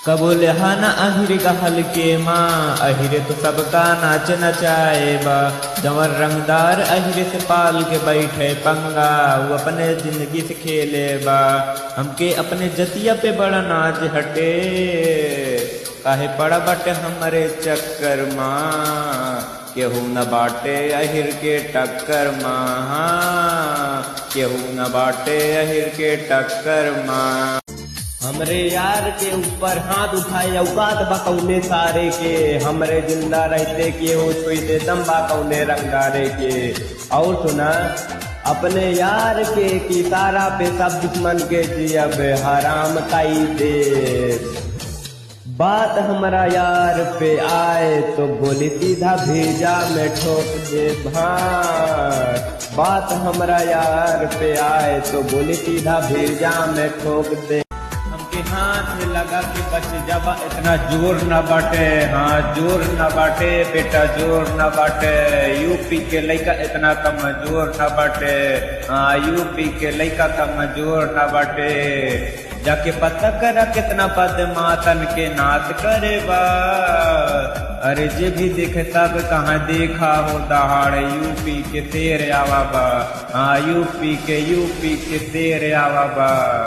कबो लेहाना अहिर गहल के माँ अहिरे तो सबका नाच नचाए बा। जवर रंगदार अहिरे से पाल के बैठे पंगा वो अपने जिंदगी से खेले बा। हमके अपने जतिया पे बड़ा नाज हटे काहे पड़ा बटे हमारे चक्कर माँ। केहू न बाटे अहिर के टक्कर माँ, केहू न बाटे अहिर के टक्कर माँ। हमरे यार के ऊपर हाथ उठाए औकात बकौले सारे के, हमरे जिंदा रहते के हो छुई दे दम बाकौले रंगारे के। और सुना अपने यार के की तारा पे सब दुश्मन के जियब हराम काई दे। बात हमारा यार पे आए तो बोली सीधा भेजा में ठोक दे भाई। बात हमारा यार पे आए तो बोली सीधा भेजा में ठोक दे। हाथ लगा के बच जाबा इतना जोर न बाटे, हाँ जोर न बाटे बेटा जोर न बाटे। यूपी के लइका इतना कमजोर न बाटे, हाँ यूपी के लइका कमजोर न बाटे। जाके पता करा कितना बदमातन के नाच करे बा। अरे जे भी देखे तब कहाँ देखा हो दहाड़ यूपी के तेरे आवा बा, हाँ यूपी के तेरे आवा बा।